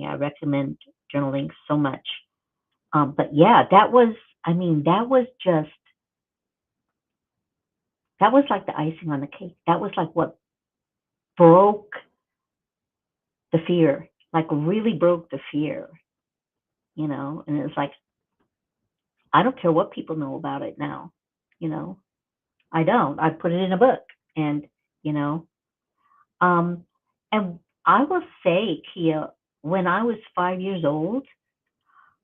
I recommend journaling so much. But yeah, that was, I mean, that was like the icing on the cake. That was like what broke the fear, like really broke the fear, and it's like, I don't care what people know about it now, you know, I don't. I put it in a book, and, you know, um, and I will say, Kia, when I was 5 years old,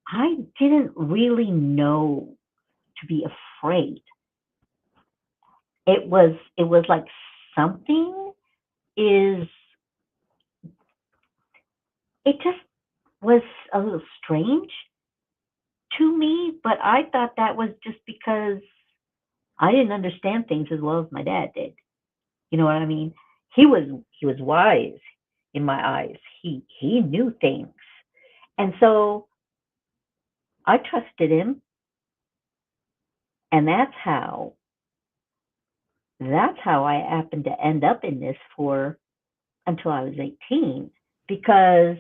I didn't really know to be afraid. It was like something is, it just was a little strange to me, but I thought that was just because I didn't understand things as well as my dad did. You know what I mean? He was wise in my eyes. He knew things. And so I trusted him, and that's how I happened to end up in this for until I was 18, because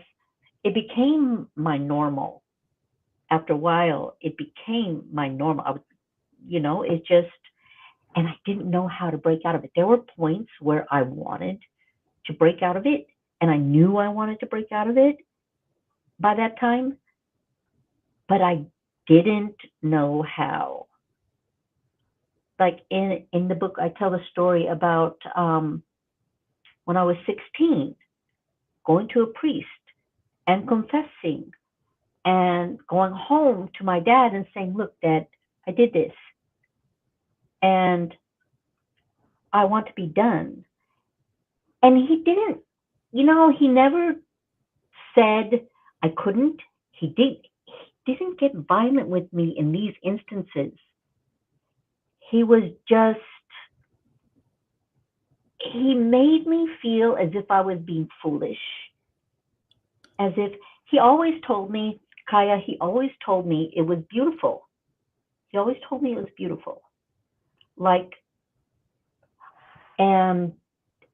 it became my normal. After a while, it became my normal. It just, and I didn't know how to break out of it. There were points where I wanted to break out of it, and I knew I wanted to break out of it by that time, but I didn't know how. Like in the book, I tell the story about when I was 16, going to a priest and confessing and going home to my dad and saying, "Look, Dad, I did this, and I want to be done." And he didn't, he never said I couldn't. He didn't get violent with me in these instances. He was just, he made me feel as if I was being foolish, as if he always told me, Kaya, he always told me it was beautiful. He always told me it was beautiful. Like, and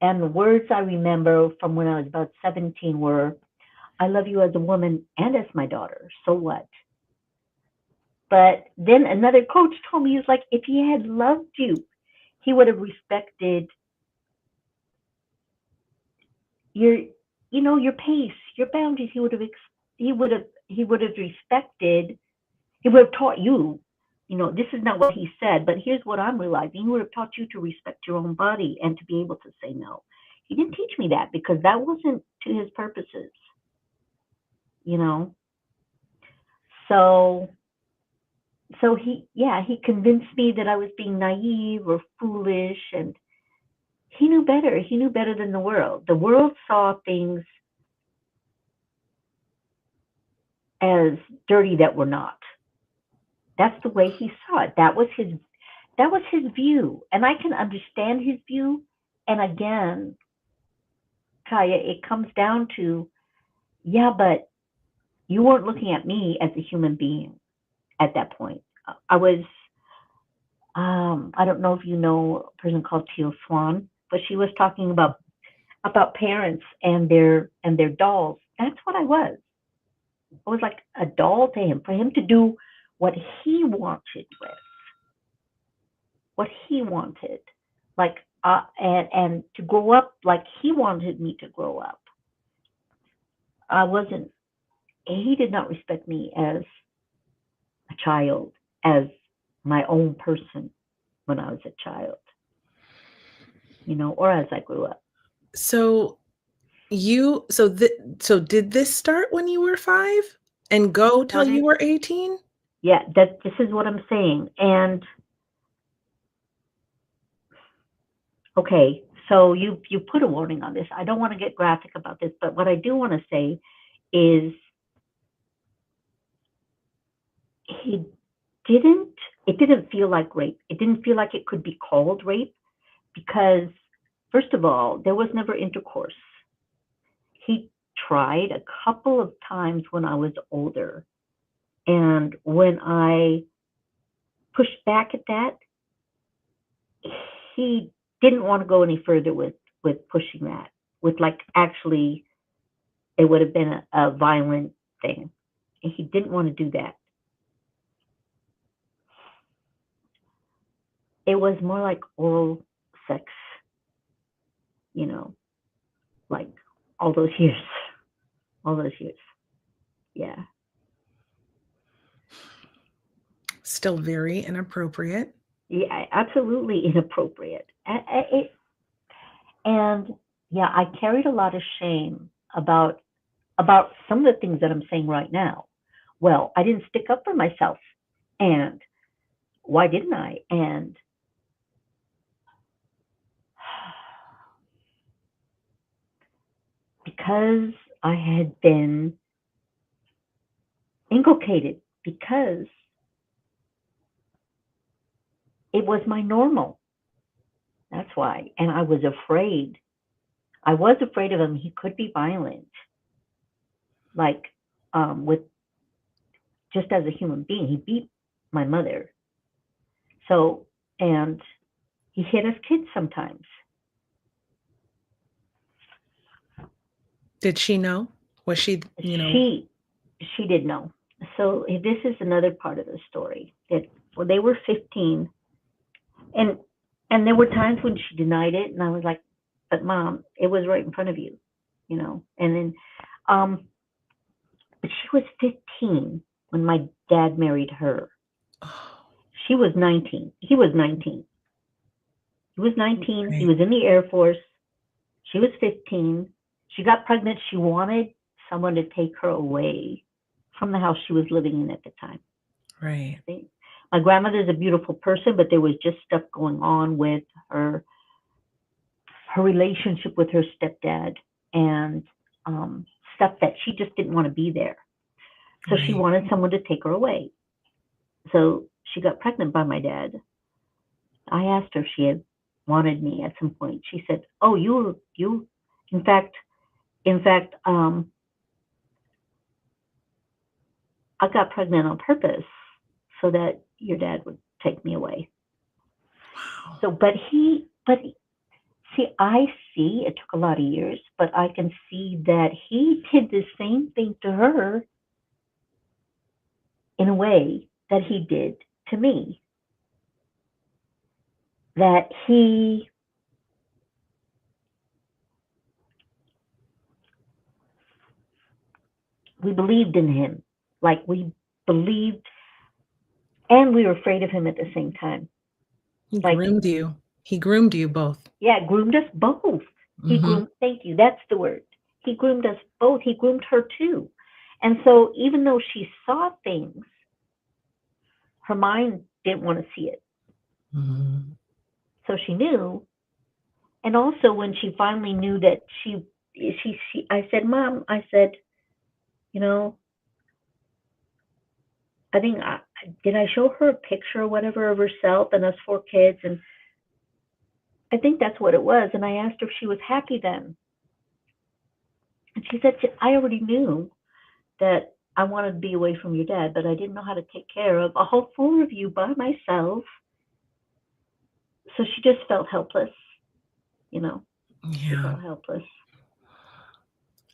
and the words I remember from when I was about 17 were, "I love you as a woman and as my daughter. So what?" But then another coach told me, he was like, if he had loved you, he would have respected your, your pace, your boundaries. He would have respected. He would have taught you. This is not what he said, but here's what I'm realizing. He would have taught you to respect your own body and to be able to say no. He didn't teach me that because that wasn't to his purposes, you know. So he convinced me that I was being naive or foolish, and he knew better. He knew better than the world. The world saw things as dirty that were not. That's the way he saw it. That was his view, and I can understand his view. And again, Kaya, it comes down to, yeah, but you weren't looking at me as a human being at that point. I was, I don't know if you know a person called Teal Swan, but she was talking about parents and their dolls. That's what I was. I was like a doll to him, for him to do what he wanted with, what he wanted, like, and to grow up like he wanted me to grow up. I wasn't. He did not respect me as a child, as my own person when I was a child, or as I grew up. So you so so did this start when you were 5 and It go till you started, were 18? yeah. That This is what I'm saying, and okay. So you put a warning on this. I don't want to get graphic about this, but what I do want to say is he didn't. It didn't feel like rape. It didn't feel like it could be called rape because, first of all, there was never intercourse. He tried a couple of times when I was older, and when I pushed back at that, he didn't want to go any further with pushing that, with like actually it would have been a violent thing. And he didn't want to do that. It was more like oral sex, you know, like all those years. All those years. Yeah. Still very inappropriate. Yeah, absolutely inappropriate. And yeah, I carried a lot of shame about some of the things that I'm saying right now. Well, I didn't stick up for myself, and why didn't I? And because I had been inculcated, because it was my normal. That's why. And I was afraid. I was afraid of him. He could be violent, like with just as a human being. He beat my mother. So, and he hit us kids sometimes. Did she know? Was she, She did know. So this is another part of the story that when they were 15, and there were times when she denied it, and I was like, "But mom, it was right in front of you, you know." And then, but she was 15 when my dad married her. She was 19. He was 19. He was 19. Right. He was in the Air Force. She was 15. She got pregnant. She wanted someone to take her away from the house she was living in at the time. Right. My grandmother's a beautiful person, but there was just stuff going on with her relationship with her stepdad, and stuff that she just didn't want to be there. So she Right. wanted someone to take her away. So she got pregnant by my dad. I asked her if she had wanted me at some point. She said, "Oh, you. In fact, I got pregnant on purpose so that your dad would take me away." Wow. So, see, I see it took a lot of years, but I can see that he did the same thing to her in a way that he did to me. That we believed in him. Like we believed, and we were afraid of him at the same time. He Like, groomed you. He groomed you both. yeah, groomed us both. He groomed, thank you, that's the word. He groomed us both. He groomed her too. And so even though she saw things, her mind didn't want to see it. Mm-hmm. So she knew. And also when she finally knew that I said, "Mom," I said, you know, I think did I show her a picture or whatever of herself and us 4 kids? And I think that's what it was. And I asked her if she was happy then. And she said, "I already knew that I wanted to be away from your dad, but I didn't know how to take care of a whole 4 of you by myself." So she just felt helpless, you know. She Yeah. felt helpless.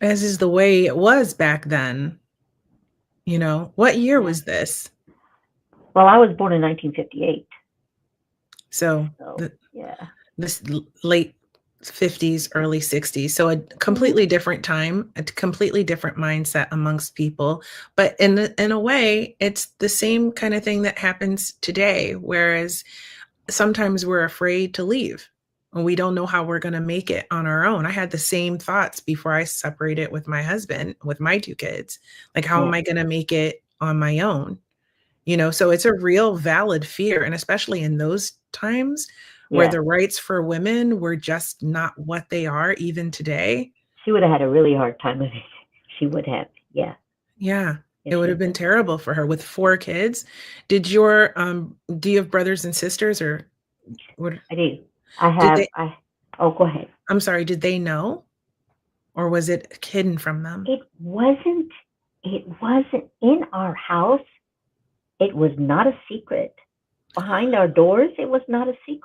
As is the way it was back then. What year Yeah. was this? Well, I was born in 1958. So yeah. this late 50s, early 60s. So a completely different time, a completely different mindset amongst people. But in a way, it's the same kind of thing that happens today. Whereas sometimes we're afraid to leave and we don't know how we're going to make it on our own. I had the same thoughts before I separated with my husband, with my 2 kids. Like, how am I going to make it on my own? So it's a real valid fear. And especially in those times where the rights for women were just not what they are even today. She would have had a really hard time with it. She would have. Yeah. Yeah. It would have been terrible for her with 4 kids. Do you have brothers and sisters or what? I do. I have. Oh, go ahead. I'm sorry. Did they know, or was it hidden from them? It wasn't in our house. It was not a secret. Behind our doors, it was not a secret.